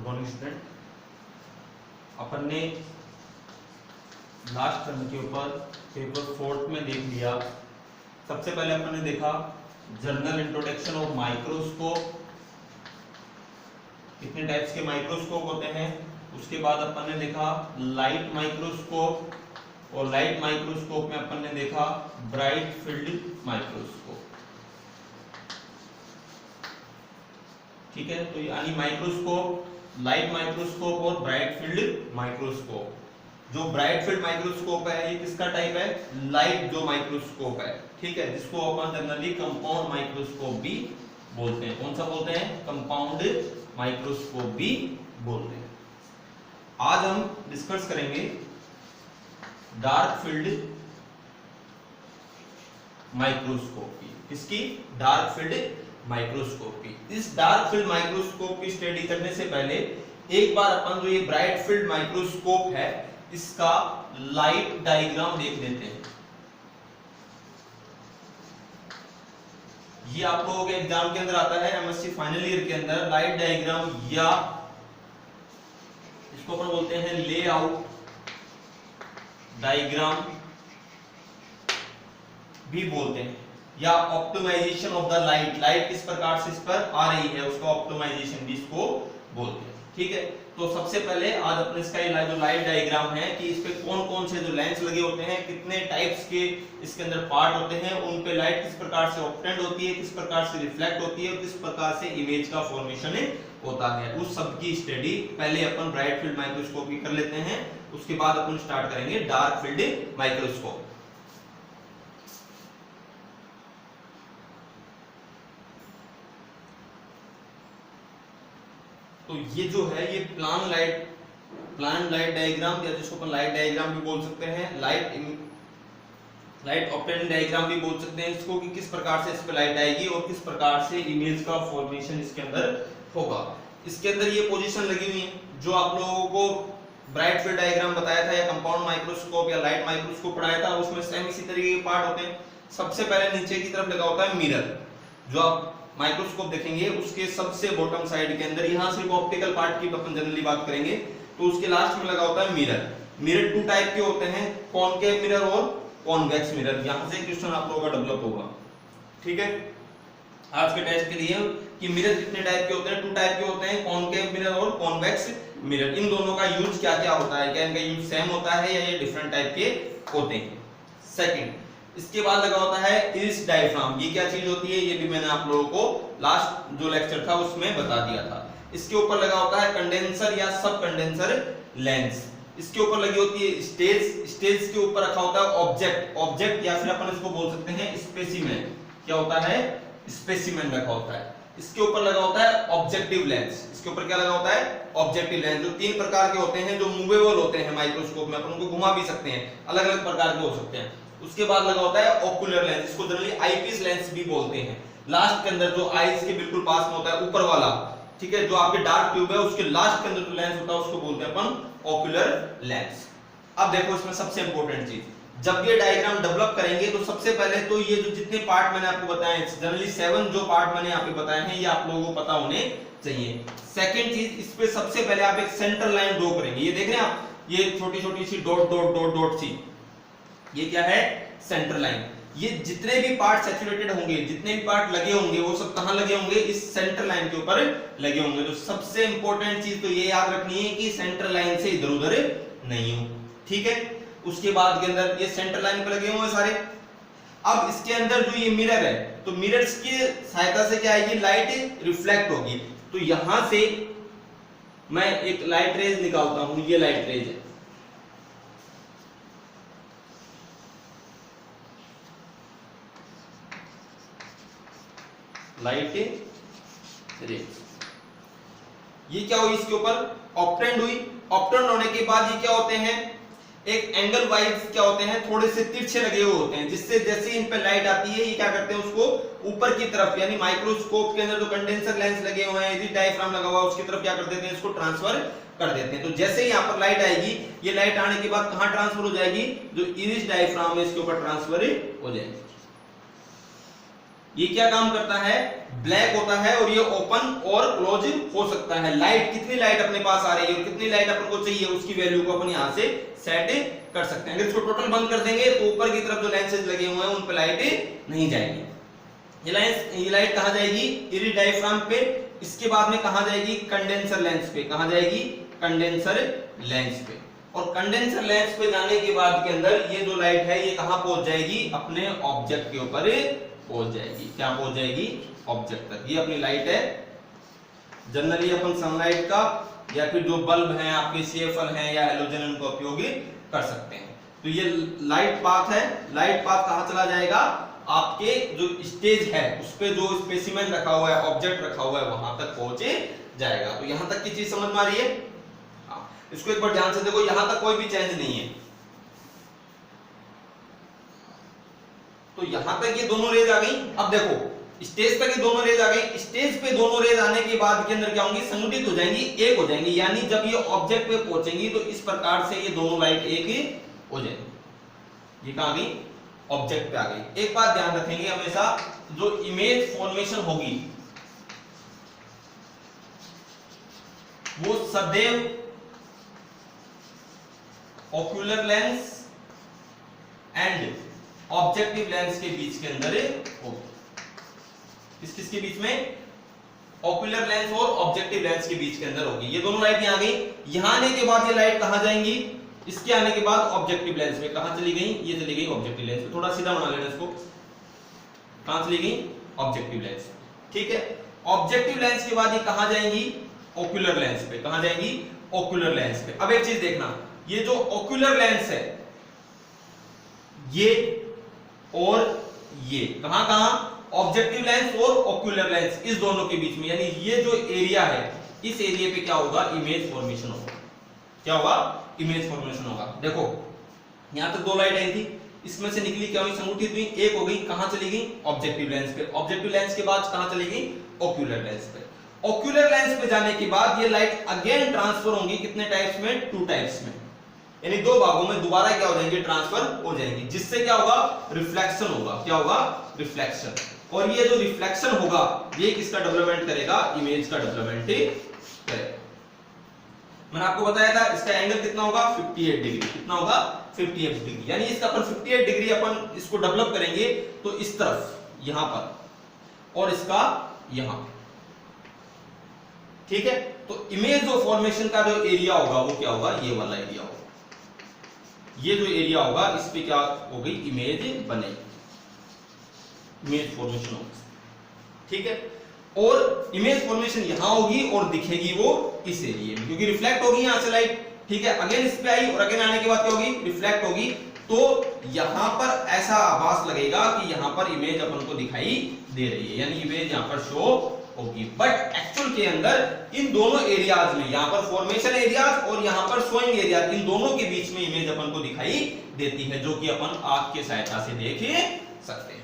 Good morning student. अपन ने last term के ऊपर पेपर 4 में देख लिया। सबसे पहले अपन ने देखा जनरल इंट्रोडक्शन ऑफ माइक्रोस्कोप, कितने टाइप्स के माइक्रोस्कोप होते हैं। उसके बाद अपन ने देखा लाइट माइक्रोस्कोप, और लाइट माइक्रोस्कोप में अपन ने देखा ब्राइट फील्ड माइक्रोस्कोप। ठीक है, तो यानी माइक्रोस्कोप, लाइट माइक्रोस्कोप और ब्राइट फील्ड माइक्रोस्कोप। जो ब्राइट फील्ड माइक्रोस्कोप है ये किसका टाइप है, लाइट जो माइक्रोस्कोप है, ठीक है, जिसको अपन जनरली कंपाउंड माइक्रोस्कोप भी बोलते हैं। कौन सा बोलते हैं, कंपाउंड माइक्रोस्कोप भी बोलते हैं। आज हम डिस्कस करेंगे डार्क फील्ड माइक्रोस्कोप की। किसकी, डार्क फील्ड माइक्रोस्कोप की। इस डार्क फील्ड माइक्रोस्कोप की स्टडी करने से पहले एक बार अपन जो ये ब्राइट फील्ड माइक्रोस्कोप है इसका लाइट डायग्राम देख लेते हैं। ये आप लोगों के एग्जाम के अंदर आता है, एमएससी फाइनल ईयर के अंदर लाइट डायग्राम, या इसको अपन बोलते हैं लेआउट डायग्राम भी बोलते हैं, या optimisation of the light. Light किस प्रकार से इस पर आ रही है उसका ऑप्टिमाइजेशन भी इसको बोलते हैं। ठीक है, तो सबसे पहले आज अपने इसका जो लाइट डायग्राम है कि इस पे कौन कौन से जो लेंस लगे होते हैं, कितने टाइप्स के इसके अंदर पार्ट होते हैं, उन पे लाइट किस प्रकार से ऑब्टेंड होती है, किस प्रकार से रिफ्लेक्ट होती है, और किस प्रकार से इमेज का फॉर्मेशन होता है, उस सब की स्टडी पहले अपन ब्राइट फील्ड माइक्रोस्कोप की कर लेते हैं। उसके बाद अपन स्टार्ट करेंगे डार्क फील्ड माइक्रोस्कोप। तो ये जो है ये प्लान लाइट डायग्राम, या जिसको अपन लाइट डायग्राम भी बोल सकते हैं, लाइट ऑब्टेनिंग डायग्राम भी बोल सकते हैं इसको, कि किस प्रकार से इस पे लाइट आएगी और किस प्रकार से इमेज का फॉर्मेशन इसके अंदर होगा। इसके अंदर ये पोजीशन लगी हुई है जो आप लोगों को ब्राइट फील्ड डायग्राम बताया था, या कंपाउंड माइक्रोस्कोप या लाइट माइक्रोस्कोप पढ़ाया था, उसमें सेम इसी तरीके के पार्ट होते हैं। सबसे पहले नीचे की तरफ लगा होता है मिरर। जो आप माइक्रोस्कोप देखेंगे उसके सबसे बॉटम साइड के अंदर, यहाँ सिर्फ ऑप्टिकल पार्ट की अपन जनरली बात करेंगे, तो उसके लास्ट में लगा होता है मिरर। मिरर टू टाइप के होते हैं, कॉनकेव मिरर और कॉन्वेक्स मिरर। यहाँ से क्वेश्चन आप लोगों का डेवलप होगा। ठीक है, आज के टेस्ट के लिए कि मिरर कितने टाइप के होते हैं, टू टाइप के होते हैं, कॉनकेव मिरर और कॉन्वेक्स मिरर। इन दोनों का यूज क्या क्या होता है, क्या इनका यूज सेम होता है या ये डिफरेंट टाइप के होते हैं। सेकंड, इसके बाद लगा होता है इरिस डायफ्राम। ये क्या चीज होती है ये भी मैंने आप लोगों को लास्ट जो लेक्चर था उसमें बता दिया था। इसके ऊपर लगा होता है कंडेंसर या सब कंडेंसर लेंस। इसके ऊपर लगी होती है स्टेज के ऊपर रखा होता है ऑब्जेक्ट, या फिर अपन इसको बोल सकते हैं स्पेसिमेन। क्या होता है, स्पेसिमेन रखा होता है। इसके ऊपर लगा होता है ऑब्जेक्टिव लेंस। इसके ऊपर क्या लगा होता है, ऑब्जेक्टिव लेंस, जो तीन प्रकार के होते हैं, जो मूवेबल होते हैं माइक्रोस्कोप में, अपन उनको घुमा भी सकते हैं, अलग अलग प्रकार के हो सकते हैं। उसके बाद लगा होता है ओकुलर लेंस, इसको जनरली आईपीस लेंस भी बोलते हैं। लास्ट के अंदर जो आईज के बिल्कुल पास में होता है ऊपर वाला, ठीक है, जो आपके डार्क ट्यूब है उसके लास्ट के अंदर जो लेंस होता है उसको बोलते हैं अपन ओकुलर लेंस। अब देखो इसमें सबसे इंपॉर्टेंट चीज, जब ये डायग्राम डेवलप करेंगे तो सबसे पहले तो ये जो जितने पार्ट मैंने आपको बताए हैं, जनरली 7 जो पार्ट मैंने यहाँ पे बताए हैं ये आप लोगों को पता होने चाहिए। सेकंड चीज, इस पे सबसे पहले आप एक सेंटर लाइन ड्रॉ करेंगे। ये देख रहे हैं आप, ये छोटी छोटी सी डॉट डॉट डॉट डॉट सी, ये क्या है, सेंटर लाइन। ये जितने भी पार्ट सैचुरेटेड होंगे, जितने भी पार्ट लगे होंगे, वो सब कहां लगे होंगे, इस सेंटर लाइन के ऊपर लगे होंगे। तो सबसे इंपॉर्टेंट चीज तो ये याद रखनी है कि सेंटर लाइन से इधर उधर नहीं हो। ठीक है, उसके बाद के अंदर ये सेंटर लाइन पे लगे हुए सारे। अब इसके अंदर जो ये मिरर है, तो मिरर्स की सहायता से क्या आएगी, लाइट रिफ्लेक्ट होगी। तो यहां से मैं एक लाइट रेज निकालता हूं, ये लाइट रेज है, लाइट रेज। ये क्या हुई, इसके ऊपर ऑप्टेंड हुई। ऑप्टेंड होने के बाद ये क्या होते हैं, एक एंगल वाइज क्या होते हैं, थोड़े से तिरछे लगे हुए होते हैं, जिससे जैसे इन पे लाइट आती है ये क्या करते हैं, उसको ऊपर की तरफ, यानी माइक्रोस्कोप के अंदर जो कंडेंसर लेंस लगे हुए हैं, इरिस डायफ्राम लगा हुआ है, उसकी तरफ क्या कर देते हैं, इसको ट्रांसफर कर देते हैं। तो जैसे ही यहाँ पर लाइट आएगी, ये लाइट आने के बाद कहां ट्रांसफर हो जाएगी, जो इरिस डायफ्राम है इसके ऊपर ट्रांसफर हो जाएगी। ये क्या काम करता है, ब्लैक होता है और ये ओपन और क्लोज हो सकता है। लाइट, कितनी लाइट अपने पास आ रही है और कितनी लाइट अपन को चाहिए उसकी वैल्यू को अपन यहां से सेट कर सकते हैं। अगर इसको टोटल बंद कर देंगे तो ऊपर की तरफ जो लेंसेज लगे हुए हैं उन पे लाइट नहीं जाएगी। ये लाइट कहां जाएगी, इरिडायफ्राम पे, इसके बाद में कहां जाएगी, कंडेंसर लेंस पे। कहां जाएगी, कंडेंसर लेंस पे। और कंडेंसर लेंस पे जाने के बाद के अंदर ये जो लाइट है ये कहां पहुंच जाएगी, अपने ऑब्जेक्ट के ऊपर पहुंच जाएगी। क्या पहुंच जाएगी, ऑब्जेक्ट तक। ये अपनी लाइट है। जनरली अपन सनलाइट का या फिर जो बल्ब हैं आपके CFL हैं या हैलोजन उनको उपयोग कर सकते हैं। तो ये लाइट पाथ है। लाइट पाथ कहां चला जाएगा, आपके जो स्टेज है उस पे जो स्पेसिमेन रखा हुआ है, ऑब्जेक्ट रखा हुआ है, वहां तक पहुंचे जाएगा। तो यहां तक की चीज समझ में आ रही है। इसको एक बार ध्यान से देखो, यहां तक कोई भी चेंज नहीं है। तो यहां तक ये दोनों रेज आ गई। अब देखो स्टेज तक ये दोनों रेज आ गई। स्टेज पे दोनों रेज आने के बाद के अंदर क्या होंगी, संगठित हो जाएंगी, एक हो जाएंगी। यानी जब ये ऑब्जेक्ट पे पहुंचेंगी तो इस प्रकार से ये दोनों लाइट एक हो जाएंगी। ये कहां गई, ऑब्जेक्ट पे आ गई। एक बात ध्यान रखेंगे हमेशा, जो इमेज फॉर्मेशन होगी वो सदैव ocular lens and objective lens के बीच के अंदर होगी। किसके बीच में, ओक्यूलर लेंस और ऑब्जेक्टिव लेंस के बीच के अंदर होगी। ये दोनों लाइट यहां गई। यहां आने के बाद ये लाइट कहां जाएंगी, इसके आने के बाद ऑब्जेक्टिव लेंस में। कहां चली गई, ये चली गई ऑब्जेक्टिव लेंस में। थोड़ा सीधा बना लेना इसको। कहां चली गई, ऑब्जेक्टिव लेंस। ठीक है, ऑब्जेक्टिव लेंस के बाद ये कहां जाएंगी, ओक्यूलर लेंस पे। कहां जाएंगी, ओक्यूलर लेंस पे। अब एक चीज देखना, ये जो ओक्यूलर लेंस है ये और ये कहां कहां, ऑब्जेक्टिव लेंस और ओक्यूलर लेंस, इस दोनों के बीच में। यानी ये जो एरिया है इस एरिया पे क्या होगा, इमेज फॉर्मेशन होगा। क्या होगा, इमेज फॉर्मेशन होगा। देखो यहां तक दो लाइट आई थी, इसमें से निकली क्या हुई, संगठित हुई, एक हो गई। कहां चली गई, ऑब्जेक्टिव लेंस पे। ऑब्जेक्टिव लेंस के बाद कहां चली गई, ओक्यूलर लेंस पे। ओक्यूलर लेंस पे जाने के बाद ये लाइट अगेन ट्रांसफर होंगी, कितने टाइप्स में, 2 टाइप्स में। यानी 2 भागों में दोबारा क्या हो जाएंगे, ट्रांसफर हो जाएंगे। जिससे क्या होगा, रिफ्लेक्शन होगा। क्या होगा, रिफ्लेक्शन। और ये जो रिफ्लेक्शन होगा ये किसका डेवलपमेंट करेगा, इमेज का डेवलपमेंट करेगा। मैंने आपको बताया था इसका एंगल कितना होगा, 58 डिग्री। कितना होगा, 58 डिग्री। यानी इसका अपन 58 डिग्री अपन इसको डेवलप करेंगे तो इस तरफ यहां पर और इसका यहां। ठीक है, तो इमेज ऑफ फॉर्मेशन का जो एरिया होगा वो क्या होगा, ये वाला एरिया होगा। ये जो एरिया होगा इस पे क्या हो गई, इमेज बनेगी, इमेज फॉर्मेशन होगी। ठीक है, और इमेज फॉर्मेशन यहां होगी और दिखेगी वो इस एरिया में, क्योंकि रिफ्लेक्ट होगी यहां से लाइट। ठीक है, अगेन इस पे आई और अगेन आने के बाद क्या होगी, रिफ्लेक्ट होगी। तो यहां पर ऐसा आभास लगेगा कि यहां पर इमेज अपन को दिखाई दे रही है, यानी इमेज यहां पर शो होगी। बट एक्चुअल के अंदर इन दोनों एरियाज में, यहां पर फॉर्मेशन एरियाज और यहां पर शोइंग एरिया, इन दोनों के बीच में इमेज अपन को दिखाई देती है, जो कि अपन आंख की सहायता से देख सकते हैं।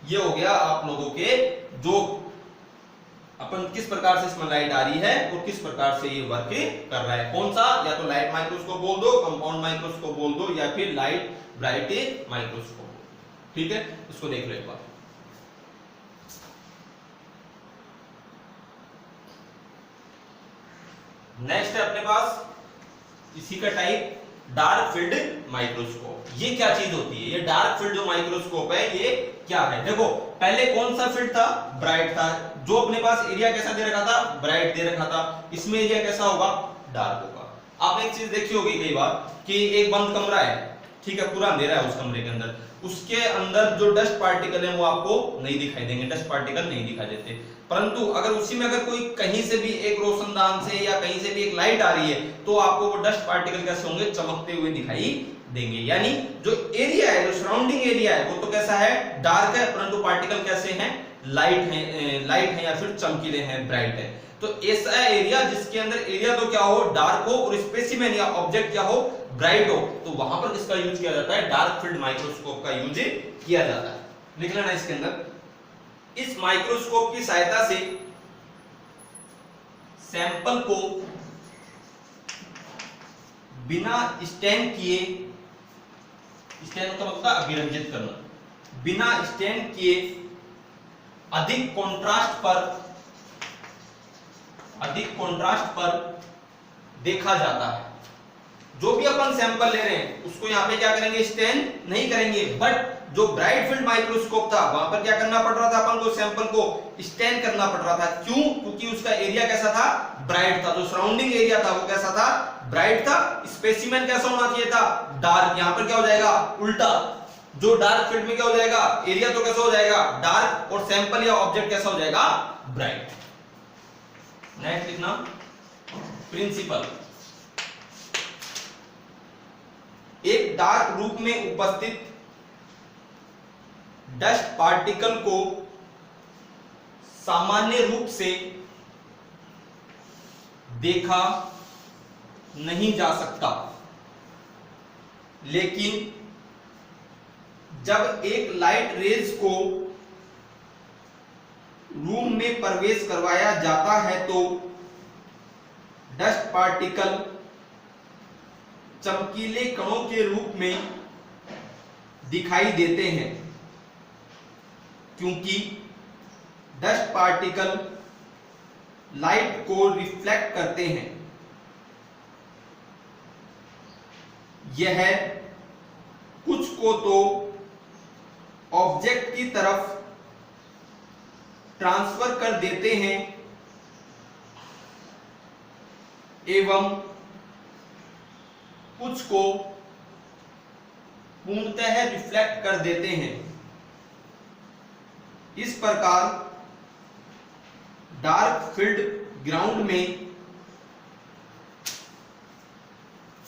ये हो गया आप लोगों के जो अपन किस प्रकार से इसमें लाइट आ रही है और किस प्रकार से ये वर्क कर रहा है। कौन सा, या तो लाइट माइक्रोस्कोप बोल दो, कंपाउंड माइक्रोस्कोप बोल दो, या फिर लाइट ब्राइट माइक्रोस्कोप। ठीक है, इसको देख लो एक बार। नेक्स्ट है अपने पास इसी का टाइप डार्क फील्ड माइक्रोस्कोप। ये क्या चीज होती है, ये डार्क फील्ड जो माइक्रोस्कोप है ये क्या है। देखो पहले कौन सा फील्ड था, ब्राइट था। जो अपने पास एरिया कैसा दे रखा था, ब्राइट दे रखा था। इसमें एरिया कैसा होगा, डार्क होगा। आपने एक चीज देखी होगी कई बार कि एक बंद कमरा है, ठीक है, पूरा अंधेरा है उस कमरे के अंदर, उसके अंदर जो डस्ट पार्टिकल है वो आपको नहीं दिखाई देंगे, डस्ट पार्टिकल नहीं दिखाई देते। परंतु अगर उसी में अगर कोई कहीं से भी एक रोशनदान से या कहीं से भी एक लाइट आ रही है तो आपको वो डस्ट पार्टिकल कैसे होंगे, चमकते हुए दिखाई देंगे। यानी जो एरिया है, जो सराउंडिंग एरिया है वो तो कैसा है, डार्क है, परंतु पार्टिकल कैसे हैं, लाइट है या फिर चमकीले हैं, ब्राइट है। तो ऐसा एरिया जिसके अंदर एरिया तो क्या हो, डार्क हो, और स्पेसिमेन या ऑब्जेक्ट क्या हो, ब्राइट हो, तो वहां पर किसका यूज किया जाता है, डार्क फील्ड माइक्रोस्कोप का यूज किया जाता है। लिख लेना इसके अंदर। इस माइक्रोस्कोप की सहायता से सैंपल को बिना स्टैन किए, स्टैन का मतलब अभिरंजित करना, बिना स्टैन किए अधिक कंट्रास्ट पर देखा जाता है। जो भी अपन सैंपल ले रहे हैं उसको यहाँ पे क्या करेंगे, स्टैन नहीं करेंगे, बट जो ब्राइट फील्ड माइक्रोस्कोप था वहां पर क्या करना पड़ रहा था, अपन को सैंपल को स्टैन करना पड़ रहा था। क्यों? क्योंकि उसका एरिया कैसा था, ब्राइट था। जो सराउंडिंग एरिया था वो कैसा था, ब्राइट था। स्पेसिमेन कैसा होना चाहिए था, डार्क। यहां पर क्या हो जाएगा, उल्टा। जो डार्क फील्ड में क्या हो जाएगा, एरिया तो कैसा हो जाएगा, डार्क, और सैंपल या ऑब्जेक्ट कैसा हो जाएगा, ब्राइट। नेक्स्ट लिखना प्रिंसिपल। एक डार्क रूप में उपस्थित डस्ट पार्टिकल को सामान्य रूप से देखा नहीं जा सकता, लेकिन जब एक लाइट रेज को रूम में प्रवेश करवाया जाता है तो डस्ट पार्टिकल चमकीले कणों के रूप में दिखाई देते हैं, क्योंकि डस्ट पार्टिकल लाइट को रिफ्लेक्ट करते हैं। यह कुछ को तो ऑब्जेक्ट की तरफ ट्रांसफर कर देते हैं एवं कुछ को पूर्णतः रिफ्लेक्ट कर देते हैं। इस प्रकार डार्क फील्ड ग्राउंड में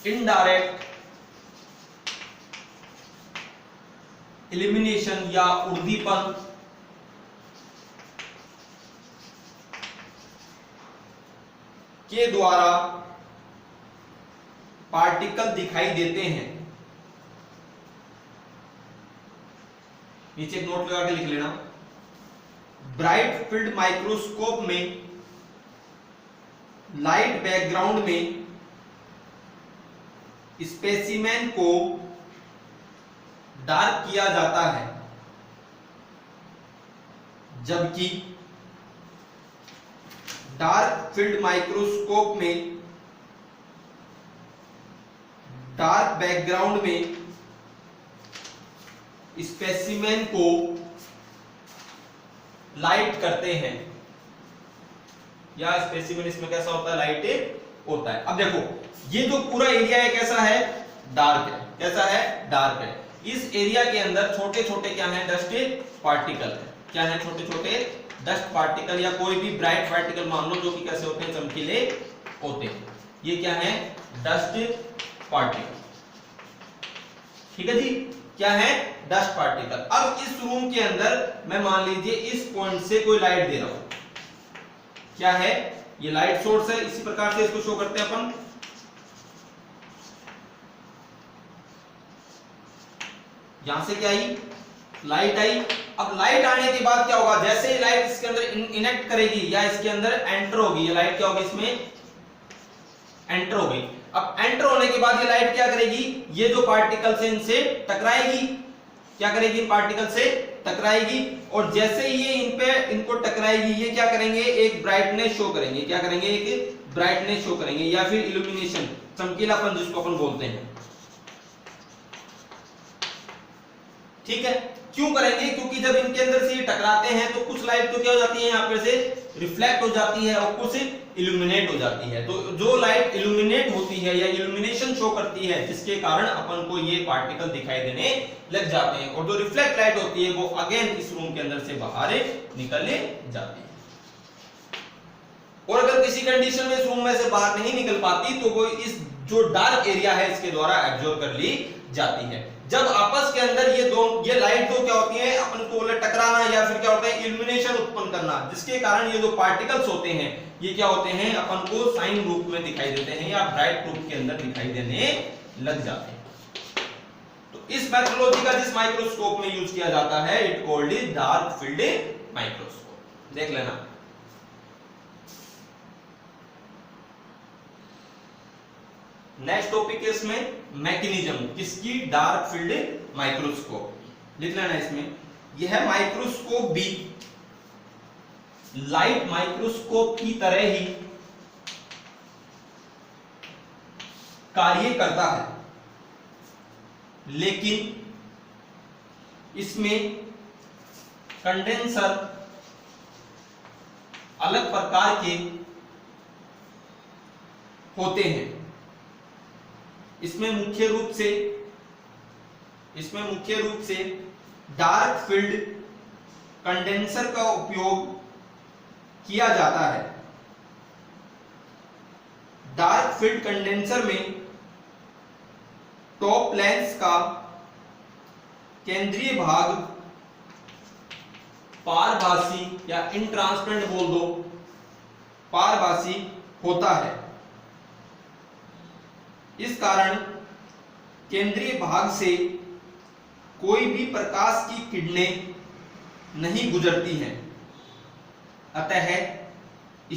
इनडायरेक्ट इल्यूमिनेशन या उर्दीपन के द्वारा पार्टिकल दिखाई देते हैं। नीचे एक नोट लगा के लिख लेना। ब्राइट फील्ड माइक्रोस्कोप में लाइट बैकग्राउंड में स्पेसिमेन को डार्क किया जाता है, जबकि डार्क फील्ड माइक्रोस्कोप में डार्क बैकग्राउंड में स्पेसिमेन को लाइट करते हैं, या स्पेसिमेन इसमें कैसा होता है, लाइट होता है। अब देखो ये जो पूरा एरिया है कैसा है, डार्क है। कैसा है, डार्क है। इस एरिया के अंदर छोटे छोटे क्या है, डस्ट पार्टिकल है। क्या है, छोटे छोटे डस्ट पार्टिकल या कोई भी ब्राइट पार्टिकल मान लो, जो कि कैसे होते हैं, चमकीले होते हैं। ये क्या है, डस्ट पार्टिकल। ठीक है जी, क्या है, डस्ट पार्टिकल। अब इस रूम के अंदर मैं मान लीजिए इस पॉइंट से कोई लाइट दे रहा हूं। क्या है, ये लाइट सोर्स है। इसी प्रकार से इसको शो करते हैं अपन। यहां से क्या आई, लाइट आई। अब लाइट आने के बाद क्या होगा, जैसे ही लाइट इसके अंदर इनेक्ट करेगी या इसके अंदर एंटर होगी, ये लाइट क्या होगी, इसमें एंटर होगी। अब एंटर होने के बाद ये लाइट क्या करेगी, ये जो पार्टिकल से इनसे टकराएगी। क्या करेगी, इन पार्टिकल से टकराएगी, और जैसे ही ये इनको टकराएगी, ये क्या करेंगे, एक ब्राइटनेस शो करेंगे। क्या करेंगे, एक ब्राइटनेस शो करेंगे, या फिर इल्यूमिनेशन, चमकीलापन जिसको अपन बोलते हैं। ठीक है, क्यों करेंगे, क्योंकि जब इनके अंदर से ये टकराते हैं तो कुछ लाइट तो क्या हो जाती है, यहाँ पे से रिफ्लेक्ट हो जाती है और कुछ इल्यूमिनेट हो जाती है। तो जो लाइट इल्यूमिनेट होती है या इल्यूमिनेशन शो करती है, जिसके कारण अपन को ये पार्टिकल दिखाई देने लग जाते हैं, और जो रिफ्लेक्ट लाइट होती है वो अगेन इस रूम के अंदर से बाहर निकलने जाती है। और अगर किसी कंडीशन में इस रूम में से बाहर नहीं निकल पाती तो वो इस जो डार्क एरिया है इसके द्वारा एब्जॉर्ब कर ली जाती है। जब आपस के अंदर ये लाइट तो क्या होती है, अपन को टकराना या फिर क्या होता है, इल्यूमिनेशन उत्पन्न करना, जिसके कारण ये जो पार्टिकल्स होते हैं ये क्या होते हैं, अपन को साइन रूप में दिखाई देते हैं या ब्राइट रूप के अंदर दिखाई देने लग जाते हैं। तो इस मेथोडोलॉजी का जिस माइक्रोस्कोप में यूज किया जाता है, it called is dark field microscope. देख लेना। नेक्स्ट टॉपिक है इसमें मैकेनिज्म किसकी, डार्क फील्ड माइक्रोस्कोप। लिख लेना इसमें, यह माइक्रोस्कोप भी लाइट माइक्रोस्कोप की तरह ही कार्य करता है, लेकिन इसमें कंडेंसर अलग प्रकार के होते हैं। इसमें मुख्य रूप से डार्क फील्ड कंडेंसर का उपयोग किया जाता है। डार्क फील्ड कंडेंसर में टॉप लेंस का केंद्रीय भाग पारभासी या इनट्रांसपेरेंट बोल दो, पारभासी होता है। इस कारण केंद्रीय भाग से कोई भी प्रकाश की किरणें नहीं गुजरती हैं। अतः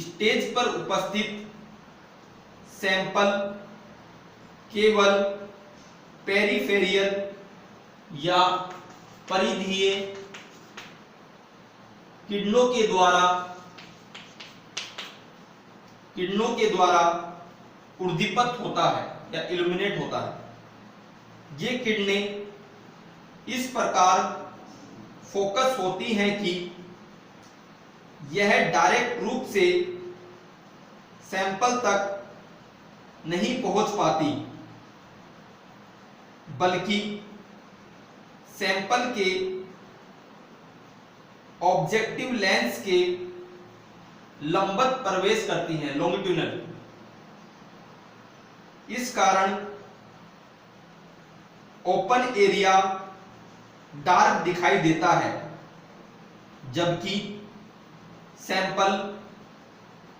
स्टेज पर उपस्थित सैंपल केवल पेरिफेरियल या परिधीय किरणों के द्वारा उद्दीपित होता है या इल्यूमिनेट होता है। ये किरणें इस प्रकार फोकस होती हैं कि यह डायरेक्ट रूप से सैंपल तक नहीं पहुंच पाती, बल्कि सैंपल के ऑब्जेक्टिव लेंस के लंबवत प्रवेश करती हैं, लॉन्गिट्यूडनल। इस कारण ओपन एरिया डार्क दिखाई देता है, जबकि सैंपल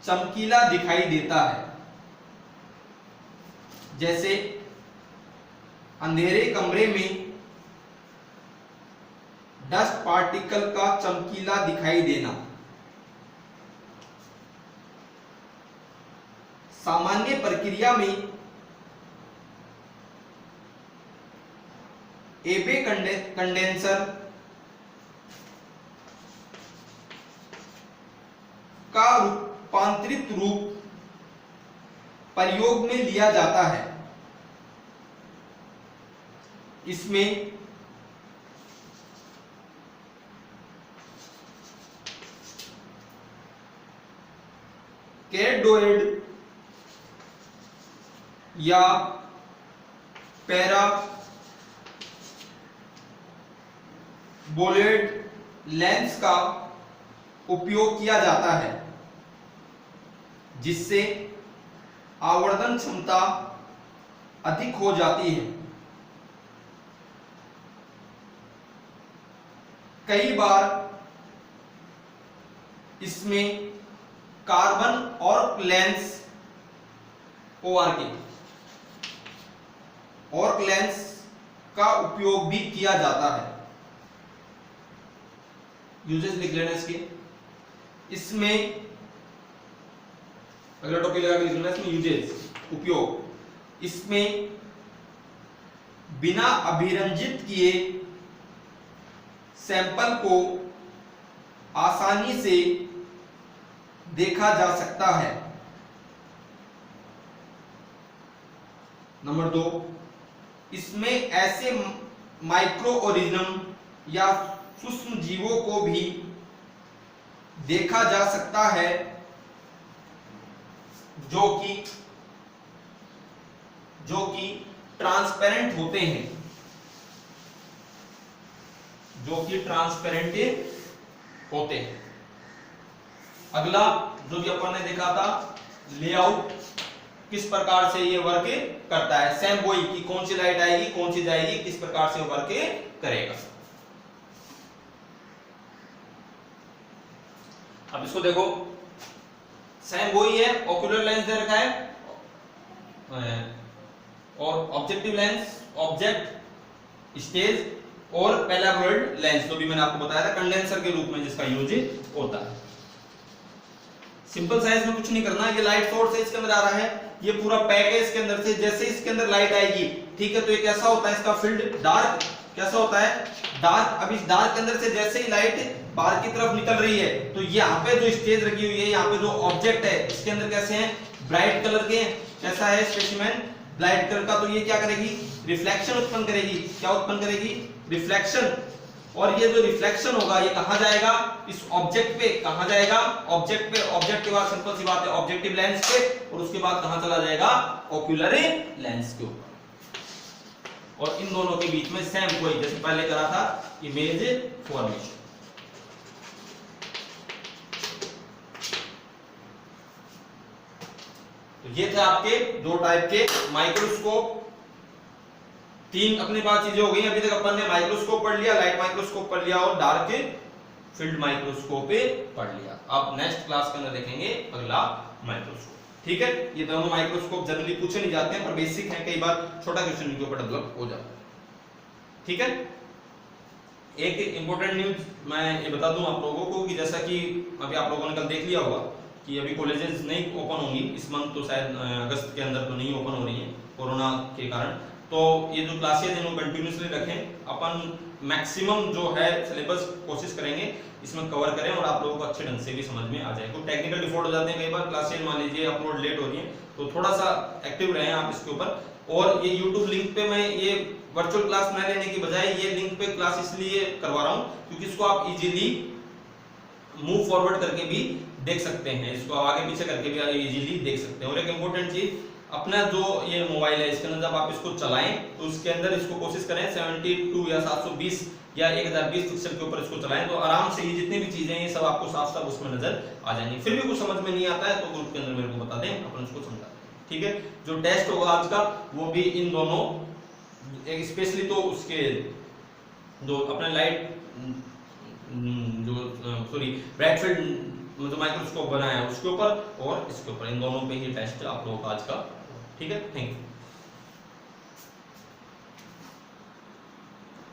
चमकीला दिखाई देता है। जैसे अंधेरे कमरे में डस्ट पार्टिकल का चमकीला दिखाई देना। सामान्य प्रक्रिया में एबे कंडेंसर का रूपांतरित रूप प्रयोग में लिया जाता है। इसमें कैथोड या पैराबोलॉइड लेंस का उपयोग किया जाता है, जिससे आवर्धन क्षमता अधिक हो जाती है। कई बार इसमें कार्बन और लेंस और लेंस का उपयोग भी किया जाता है। यूजेस लिख लेना इसके। इसमें अगला टॉपिक लगा के लिख लेना इसमें यूजेस, उपयोग। इसमें बिना अभिरंजित किए सैंपल को आसानी से देखा जा सकता है। नंबर 2, इसमें ऐसे माइक्रो ऑर्गेनिज्म या सूक्ष्म जीवों को भी देखा जा सकता है जो कि ट्रांसपेरेंट होते हैं, अगला जो भी अपन ने देखा था लेआउट, किस प्रकार से ये वर्क करता है। सेम वही कि कौन सी लाइट आएगी, कौन सी जाएगी, किस प्रकार से वर्क करेगा। अब इसको देखो, सेम वही है, ओक्यूलर लेंस दे रखा है और ऑब्जेक्टिव लेंस, ऑब्जेक्ट, स्टेज और पैराबोलॉइड लेंस, जो भी मैंने आपको बताया था कंडेंसर के रूप में जिसका यूज होता है। सिंपल साइंस में कुछ नहीं करना, ये लाइट सोर्स है, इसके अंदर आ रहा है, ये पूरा पैक है इसके अंदर से। जैसे इसके अंदर लाइट आएगी, ठीक है, तो ये कैसा होता है, इसका फील्ड डार्क कैसा होता है, डार्क। अब इस डार्क के अंदर से जैसे ही लाइट बाहर की तरफ निकल रही है, तो यहाँ पे जो स्टेज रखी हुई है, यहाँ पे जो ऑब्जेक्ट है इसके अंदर कैसे हैं, ब्राइट कलर के, कैसा है स्पेसिमेन, ब्राइट कलर का, तो ये क्या करेगी, रिफ्लेक्शन उत्पन्न करेगी। क्या उत्पन्न करेगी, रिफ्लेक्शन। और ये जो रिफ्लेक्शन होगा ये कहां जाएगा, इस ऑब्जेक्ट पे, कहां जाएगा, ऑब्जेक्ट पे, ऑब्जेक्ट के बाद सिंपल सी बात है ऑब्जेक्टिव लेंस पे, और उसके बाद कहां चला जाएगा, ओक्यूलर लेंस के ऊपर। और इन दोनों के बीच में सेम कोई जैसे पहले करा था इमेज फॉर्मेशन। तो ये थे आपके दो टाइप के माइक्रोस्कोप। तीन अपने पास चीजें हो गई। अभी तक अपन ने माइक्रोस्कोप पढ़ लिया, लाइट माइक्रोस्कोप पढ़ लिया और डार्क फील्ड माइक्रोस्कोप पढ़ लिया। अब नेक्स्ट क्लास के अंदर देखेंगे अगला माइक्रोस्कोप। ठीक है, ये दोनों माइक्रोस्कोप जनरली पूछे नहीं जाते हैं पर बेसिक है, कई बार छोटा क्वेश्चन इनके ऊपर डेवलप हो जाता है। ठीक है, एक इंपॉर्टेंट न्यूज मैं ये बता दूं आप लोगों को कि जैसा कि अभी आप लोगों ने कल देख लिया होगा कि अभी कॉलेजेस नहीं ओपन होंगी इस मंथ, तो शायद अगस्त के अंदर तो नहीं ओपन हो रही है कोरोना के कारण। तो ये जो क्लासेज हैं वो कंटिन्यूसली रखें। अपन मैक्सिमम जो है सिलेबस कोशिश करेंगे इसमें कवर करें और आप लोगों को अच्छे ढंग से भी समझ में आ जाए। तो टेक्निकल डिफॉल्ट हो जाते हैं कई बार क्लासेज, मान लीजिए अपलोड लेट हो रही है, तो थोड़ा सा एक्टिव रहें आप इसके ऊपर। और ये यूट्यूब लिंक पे मैं ये वर्चुअल क्लास न लेने की बजाय ये लिंक पे क्लास इसलिए करवा रहा हूँ क्योंकि इसको आप इजीली मूव फॉरवर्ड करके भी देख सकते हैं, इसको आगे पीछे करके भी इजीली देख सकते हैं। और एक इंपॉर्टेंट चीज, अपना जो ये मोबाइल है इसके अंदर जब आप इसको चलाएं तो इसके अंदर इसको कोशिश करें 72 या 720 या 1020 पिक्सल के ऊपर इसको चलाएं, तो आराम से ये जितनी भी चीजें हैं ये सब आपको साफ साफ उसमें नजर आ जाएंगी। फिर भी कुछ समझ में नहीं आता है तो ग्रुप के अंदर मेरे को बता दें, अपन उसको समझा दें। ठीक है, जो टेस्ट होगा आज का वो भी इन दोनों, एक स्पेशली तो उसके जो अपने लाइट ब्राइट फील्ड जो माइक्रोस्कोप बनाया है उसके ऊपर और इसके ऊपर, इन दोनों पे ही टेस्ट आप लोगों का आज का। ठीक है, थैंक यू।